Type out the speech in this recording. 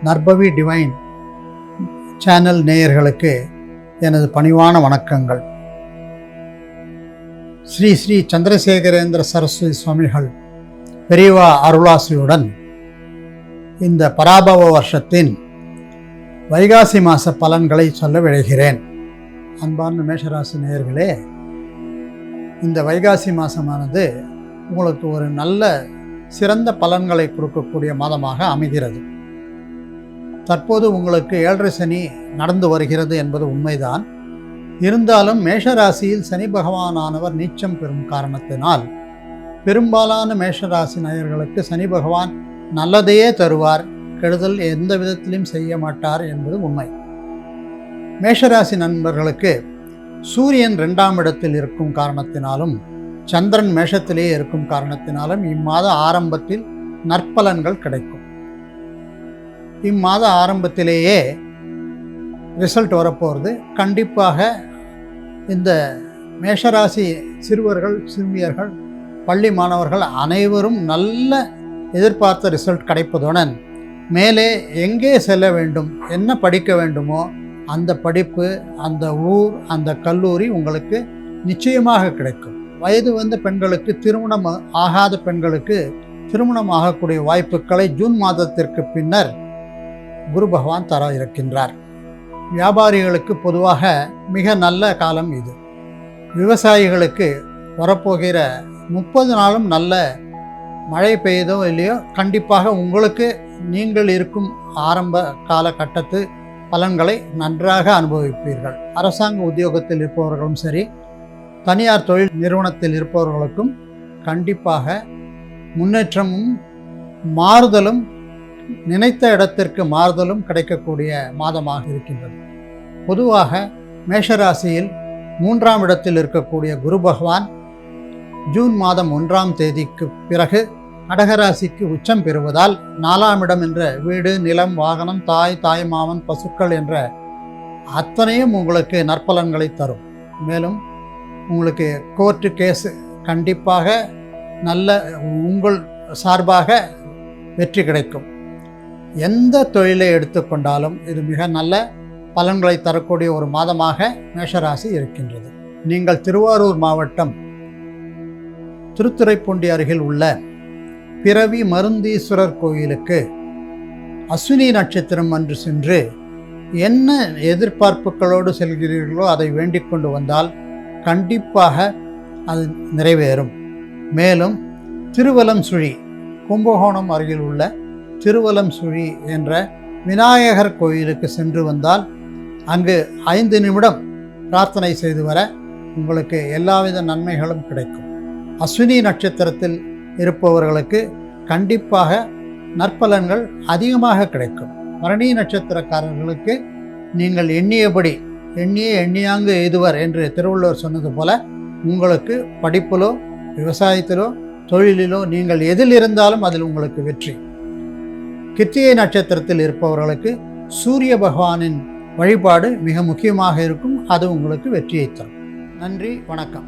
நற்பவி divine channel நேயர்களுக்கு எனது பணிவான வணக்கங்கள். ஸ்ரீ ஸ்ரீ சந்திரசேகரேந்திர சரஸ்வதி சுவாமிகள் பெரியவா அருளாசியுடன் இந்த பராபவ வருஷத்தின் வைகாசி மாத பலன்களை சொல்ல விழைகிறேன். அன்பார்ந்த மேஷராசி நேயர்களே, இந்த வைகாசி மாதமானது உங்களுக்கு ஒரு நல்ல சிறந்த பலன்களை கொடுக்கக்கூடிய மாதமாக அமைகிறது. தற்போது உங்களுக்கு 7.5 சனி நடந்து வருகிறது என்பது உண்மைதான். இருந்தாலும் மேஷராசியில் சனி பகவானானவர் நீச்சம் பெறும் காரணத்தினால் பெரும்பாலான மேஷராசி நேயர்களுக்கு சனி பகவான் நல்லதையே தருவார், கெடுதல் எந்த விதத்திலும் செய்ய மாட்டார் என்பது உண்மை. மேஷராசி நண்பர்களுக்கு சூரியன் 2ஆம் இடத்தில் இருக்கும் காரணத்தினாலும் சந்திரன் மேஷத்திலேயே இருக்கும் காரணத்தினாலும் இம்மாத ஆரம்பத்தில் நற்பலன்கள் கிடைக்கும். இம்மாத ஆரம்பத்திலேயே ரிசல்ட் வரப்போகிறது. கண்டிப்பாக இந்த மேஷராசி சிறுவர்கள், சிறுமியர்கள், பள்ளி மாணவர்கள் அனைவரும் நல்ல எதிர்பார்த்த ரிசல்ட் கிடைப்பதுடன் மேலே எங்கே செல்ல வேண்டும், என்ன படிக்க வேண்டுமோ அந்த படிப்பு, அந்த ஊர், அந்த கல்லூரி உங்களுக்கு நிச்சயமாக கிடைக்கும். வயது வந்த பெண்களுக்கு, திருமணம் ஆகாத பெண்களுக்கு திருமணம் ஆகக்கூடிய வாய்ப்புகளை ஜூன் மாதத்திற்கு பின்னர் குரு பகவான் தர இருக்கின்றார். வியாபாரிகளுக்கு பொதுவாக மிக நல்ல காலம் இது. விவசாயிகளுக்கு வரப்போகிற 30 நாளும் நல்ல மழை பெய்தோ இல்லையோ கண்டிப்பாக உங்களுக்கு நீங்கள் இருக்கும் ஆரம்ப காலகட்டத்து பலன்களை நன்றாக அனுபவிப்பீர்கள். அரசாங்க உத்தியோகத்தில் இருப்பவர்களும் சரி, தனியார் தொழில் நிறுவனத்தில் இருப்பவர்களுக்கும் கண்டிப்பாக முன்னேற்றமும் மாறுதலும், நினைத்த இடத்திற்கு மாறுதலும் கிடைக்கக்கூடிய மாதமாக இருக்கின்றது. பொதுவாக மேஷராசியில் 3ஆம் இடத்தில் இருக்கக்கூடிய குரு பகவான் ஜூன் மாதம் 1ஆம் தேதிக்கு பிறகு கடகராசிக்கு உச்சம் பெறுவதால் 4ஆம் இடம் என்ற வீடு, நிலம், வாகனம், தாய் மாமன், பசுக்கள் என்ற அத்தனையும் உங்களுக்கு நற்பலன்களை தரும். மேலும் உங்களுக்கு கோர்ட்டு கேஸு கண்டிப்பாக நல்ல உங்கள் சார்பாக வெற்றி கிடைக்கும். எந்த தொழிலை எடுத்துக்கொண்டாலும் இது மிக நல்ல பலன்களை தரக்கூடிய ஒரு மாதமாக மேஷராசி இருக்கின்றது. நீங்கள் திருவாரூர் மாவட்டம் திருத்துறைப்பூண்டி அருகில் உள்ள பிறவி மருந்தீஸ்வரர் கோயிலுக்கு அஸ்வினி நட்சத்திரம் அன்று சென்று என்ன எதிர்பார்ப்புகளோடு செல்கிறீர்களோ அதை வேண்டிக் கொண்டு வந்தால் கண்டிப்பாக அது நிறைவேறும். மேலும் திருவலம் சுழி, கும்பகோணம் அருகில் உள்ள திருவலம் சுழி என்ற விநாயகர் கோயிலுக்கு சென்று வந்தால் அங்கு 5 நிமிடம் பிரார்த்தனை செய்து வர உங்களுக்கு எல்லாவித நன்மைகளும் கிடைக்கும். அஸ்வினி நட்சத்திரத்தில் இருப்பவர்களுக்கு கண்டிப்பாக நற்பலன்கள் அதிகமாக கிடைக்கும். பரணி நட்சத்திரக்காரர்களுக்கு நீங்கள் எண்ணியாங்கு எய்துவர் என்று திருவள்ளுவர் சொன்னது போல உங்களுக்கு படிப்பிலோ, விவசாயத்திலோ, தொழிலிலோ நீங்கள் எதில் இருந்தாலும் அதில் உங்களுக்கு வெற்றி. கிருத்திகை நட்சத்திரத்தில் இருப்பவர்களுக்கு சூரிய பகவானின் வழிபாடு மிக முக்கியமாக இருக்கும். அது உங்களுக்கு வெற்றியை தரும். நன்றி, வணக்கம்.